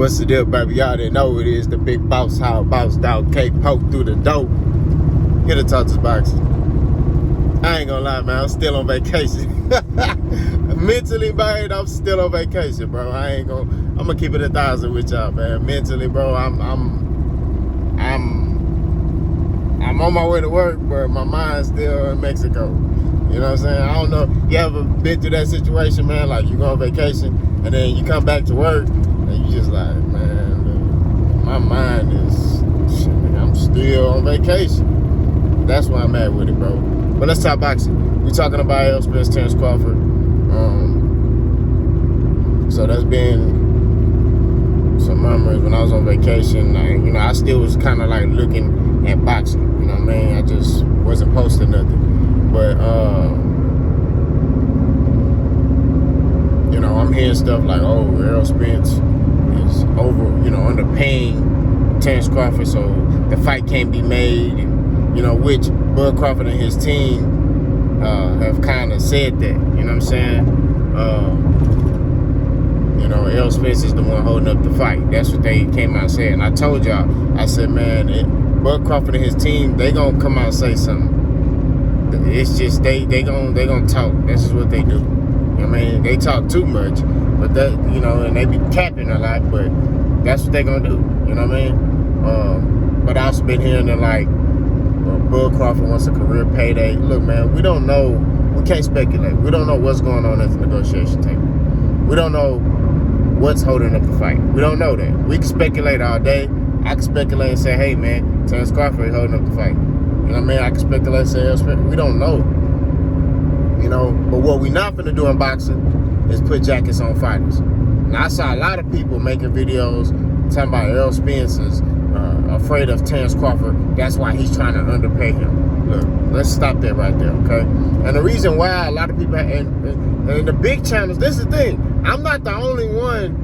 What's the deal, baby? Y'all didn't know it is the big boss, how boss dog K poke through the door. Here to talk this boxing. I ain't gonna lie, man. I'm still on vacation. Mentally, man, I'm still on vacation, bro. I'm gonna keep it 1,000 with y'all, man. Mentally, bro, I'm on my way to work, but my mind's still in Mexico. You know what I'm saying? I don't know. You ever been through that situation, man? Like you go on vacation and then you come back to work and you just like, man, my mind is, shit, I'm still on vacation. That's why I'm at with it, bro. But let's talk boxing. We talking about Errol Spence, Terrence Crawford. So that's been some memories when I was on vacation. I still was kind of like looking at boxing. You know what I mean? I just wasn't posting nothing. But, I'm hearing stuff like, oh, Errol Spence is underpaying Terrence Crawford, so the fight can't be made. And, which Bud Crawford and his team have kind of said that. You know what I'm saying? Errol Spence is the one holding up the fight. That's what they came out saying. I told y'all, I said, man, Bud Crawford and his team, they gonna come out and say something. It's just they gonna talk. That's just what they do. You know what I mean? They talk too much, but that and they be capping a lot, but that's what they gonna do. You know what I mean? But I also been hearing that like Bud Crawford wants a career payday. Look, man, we don't know. We can't speculate. We don't know what's going on at the negotiation table. We don't know what's holding up the fight. We don't know that. We can speculate all day. I can speculate and say, hey, man, Terrence Crawford is holding up the fight. You know what I mean? I can speculate and say, we don't know. But what we're not going to do in boxing is put jackets on fighters. Now, I saw a lot of people making videos talking about Errol Spence is afraid of Terrence Crawford. That's why he's trying to underpay him. Look, let's stop that right there, okay? And the reason why a lot of people, and the big channels, this is the thing. I'm not the only one,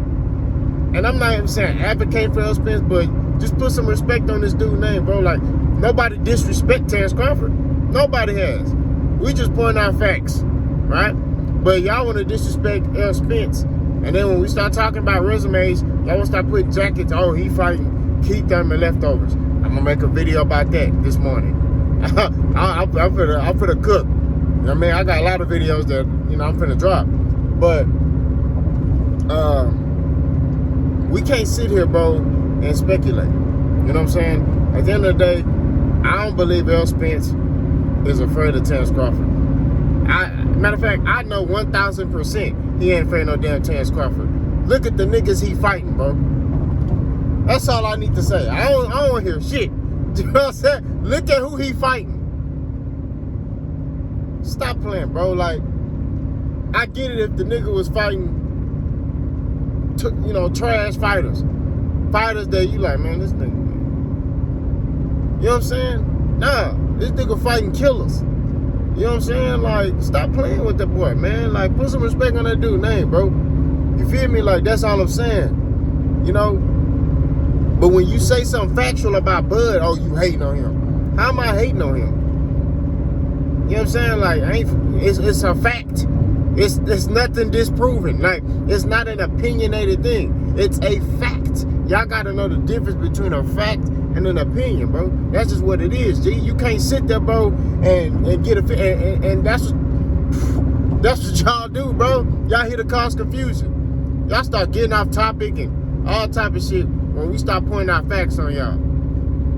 and I'm not even saying advocate for Errol Spence, but just put some respect on this dude's name, bro. Like, nobody disrespect Terrence Crawford. Nobody has. We just point out facts, right? But y'all want to disrespect Errol Spence. And then when we start talking about resumes, y'all want to start putting jackets, oh, he fighting Keith Thurman leftovers. I'm going to make a video about that this morning. I'm finna cook. You know what I mean? I got a lot of videos that, I'm finna drop. But we can't sit here, bro, and speculate. You know what I'm saying? At the end of the day, I don't believe Errol Spence is afraid of Terrence Crawford. Matter of fact, I know 1,000% he ain't afraid of no damn Terrence Crawford. Look at the niggas he fighting, bro. That's all I need to say. I don't want to hear shit. You know what I'm saying? Look at who he fighting. Stop playing, bro. Like, I get it if the nigga was fighting, trash fighters. Fighters that you like, man, this nigga. You know what I'm saying? Nah, this nigga fighting killers. You know what I'm saying? Like, stop playing with that boy, man. Like, put some respect on that dude's name, bro. You feel me? Like, that's all I'm saying. But when you say something factual about Bud, oh, you hating on him. How am I hating on him? You know what I'm saying? Like, it's a fact. It's nothing disproven. Like, it's not an opinionated thing. It's a fact. Y'all got to know the difference between a fact and an opinion, bro. That's just what it is, G. You can't sit there, bro, and get and that's what y'all do, bro. Y'all here to cause confusion. Y'all start getting off topic and all type of shit when we start pointing out facts on y'all.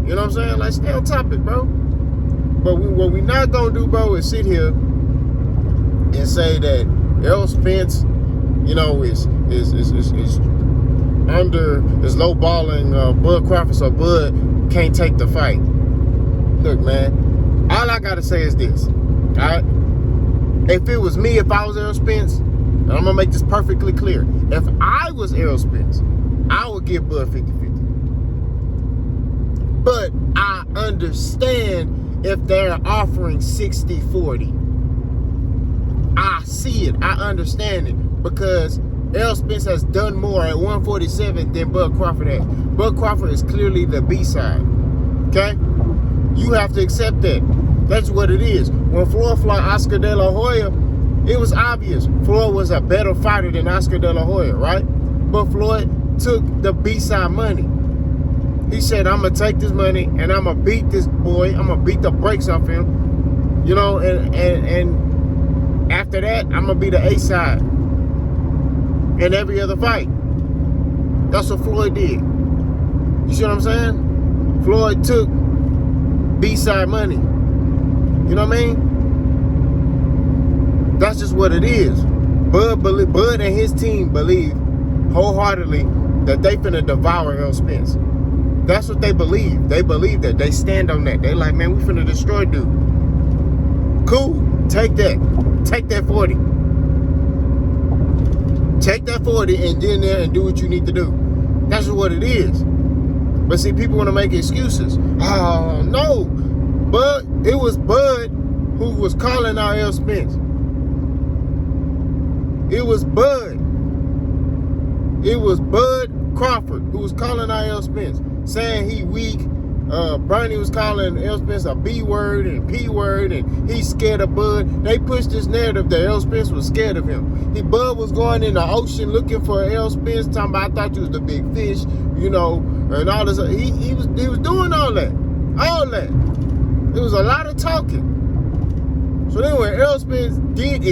You know what I'm saying? Like, stay on topic, bro. But what we not gonna do, bro, is sit here and say that Errol Spence, is lowballing Bud Crawford, so Bud can't take the fight. Look, man, all I gotta say is this, all right? If it was me, if I was Errol Spence, and I'm gonna make this perfectly clear, if I was Errol Spence, I would give Bud 50-50. But I understand if they're offering 60-40. I see it. I understand it. Because Errol Spence has done more at 147 than Bud Crawford has. Bud Crawford is clearly the B-side. Okay? You have to accept that. That's what it is. When Floyd fought Oscar De La Hoya, it was obvious Floyd was a better fighter than Oscar De La Hoya, right? But Floyd took the B-side money. He said, I'm going to take this money and I'm going to beat this boy. I'm going to beat the brakes off him. You know, and after that, I'm going to be the A-side in every other fight. That's what Floyd did. You see what I'm saying? Floyd took B-side money. You know what I mean? That's just what it is. Bud and his team believe wholeheartedly that they finna devour Errol Spence. That's what they believe. They believe that. They stand on that. They like, man, we finna destroy dude. Cool. Take that. Take that 40. Take that 40 and get in there and do what you need to do. That's just what it is. But see, people want to make excuses. Oh, no. But it was Bud who was calling out Errol Spence. It was Bud. It was Bud Crawford who was calling out Errol Spence, saying he weak. Bernie was calling Errol Spence a B word and P word, and he's scared of Bud. They pushed this narrative that Errol Spence was scared of him. Bud was going in the ocean looking for Errol Spence, talking about, I thought you was the big fish, you know, and all this. He was doing all that. All that. It was a lot of talking. So anyway, Errol Spence did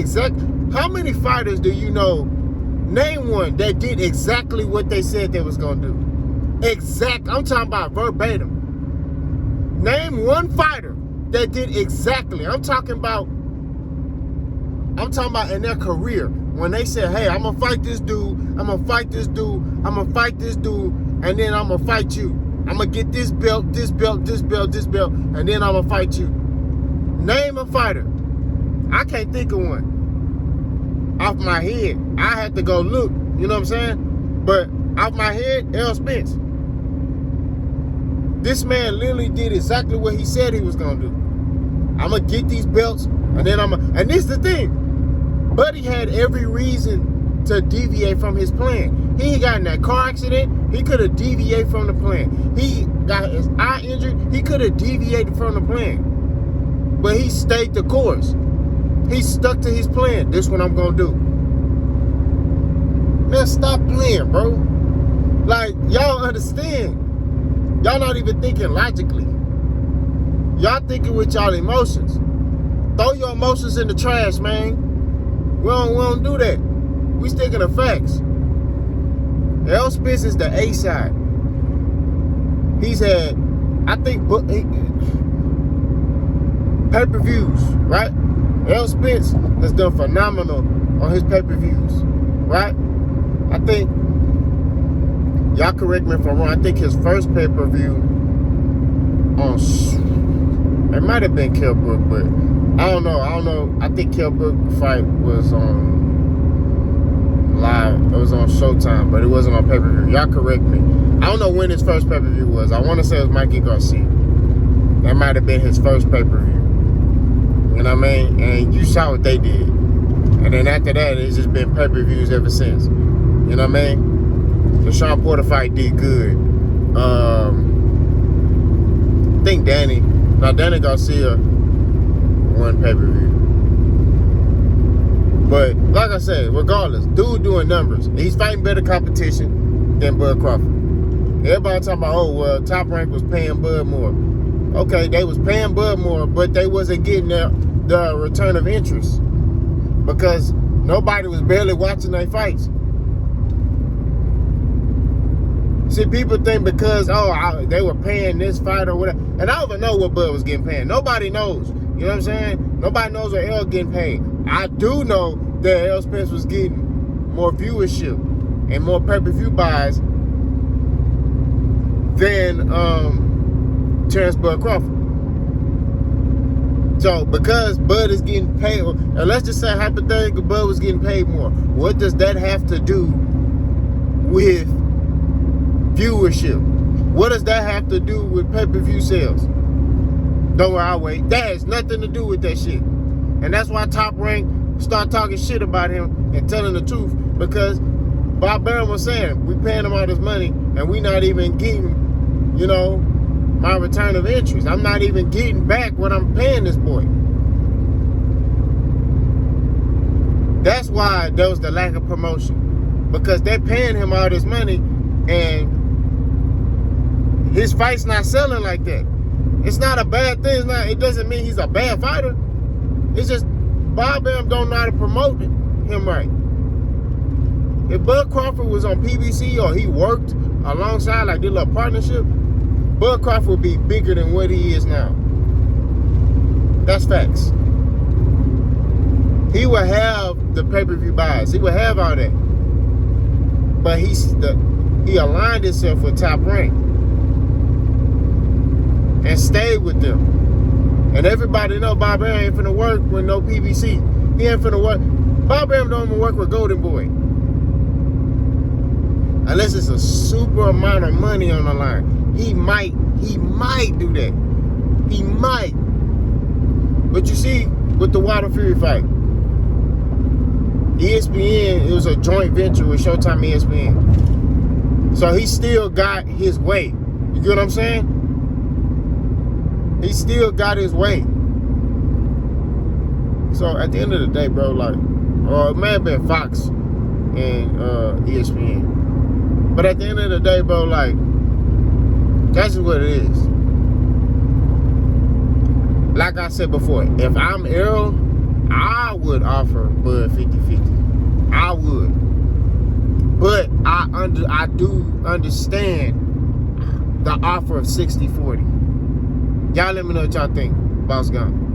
how many fighters do you know, name one, that did exactly what they said they was going to do? I'm talking about verbatim. Name one fighter that did exactly. I'm talking about in their career. When they said, hey, I'm going to fight this dude, I'm going to fight this dude, I'm going to fight this dude, and then I'm going to fight you. I'm going to get this belt, this belt, this belt, this belt, and then I'm going to fight you. Name a fighter. I can't think of one. Off my head. I had to go look. You know what I'm saying? But off my head, Errol Spence. This man literally did exactly what he said he was going to do. I'm going to get these belts, and then and this is the thing. Buddy had every reason to deviate from his plan. He got in that car accident. He could have deviated from the plan. He got his eye injured. He could have deviated from the plan. But he stayed the course. He stuck to his plan. This is what I'm going to do. Man, stop playing, bro. Like, y'all understand. Y'all not even thinking logically. Y'all thinking with y'all emotions. Throw your emotions in the trash, man. We don't do that. We sticking to facts. Errol Spence is the A side. He's had, I think, pay-per-views, right? Errol Spence has done phenomenal on his pay-per-views, right? I think, y'all correct me if I'm wrong, I think his first pay-per-view it might have been Kell Brook, but I don't know. I think Kell Brook fight was on live. It was on Showtime, but it wasn't on pay-per-view. Y'all correct me. I don't know when his first pay-per-view was. I want to say it was Mikey Garcia. That might have been his first pay-per-view. You know what I mean? And you saw what they did. And then after that, it's just been pay-per-views ever since. You know what I mean? The Sean Porter fight did good. I think Danny Garcia won pay-per-view. But like I said, regardless, dude doing numbers. He's fighting better competition than Bud Crawford. Everybody talking about, oh, well, Top Rank was paying Bud more. Okay, they was paying Bud more, but they wasn't getting the return of interest because nobody was barely watching their fights. See, people think because, they were paying this fight or whatever. And I don't even know what Bud was getting paid. Nobody knows. You know what I'm saying? Nobody knows what Errol getting paid. I do know that Errol Spence was getting more viewership and more pay-per-view buys than Terrence Bud Crawford. So, because Bud is getting paid, and let's just say hypothetically Bud was getting paid more, what does that have to do with viewership? What does that have to do with pay-per-view sales? Don't worry, I'll wait. That has nothing to do with that shit. And that's why Top Rank start talking shit about him and telling the truth, because Bob Barron was saying, we paying him all this money and we not even getting, my return of interest. I'm not even getting back what I'm paying this boy. That's why there was the lack of promotion. Because they're paying him all this money And his fight's not selling like that. It's not a bad thing. It doesn't mean he's a bad fighter. It's just Bob Bam don't know how to promote him right. If Bud Crawford was on PBC or he worked alongside, like did a little partnership, Bud Crawford would be bigger than what he is now. That's facts. He would have the pay-per-view buys. He would have all that. But he aligned himself with Top Rank and stayed with them. And everybody know Bob Bam ain't finna work with no PBC. He ain't finna work. Bob Bam don't even work with Golden Boy. Unless it's a super amount of money on the line. He might do that. He might. But you see, with the Wilder Fury fight, ESPN, it was a joint venture with Showtime ESPN. So he still got his way. You get what I'm saying? He still got his way. So at the end of the day, bro, like, or it may have been Fox and ESPN. But at the end of the day, bro, like, that's just what it is. Like I said before, if I'm Errol, I would offer Bud 50-50. I would. But I do understand the offer of 60-40. Y'all let me know what y'all think. Boss gone.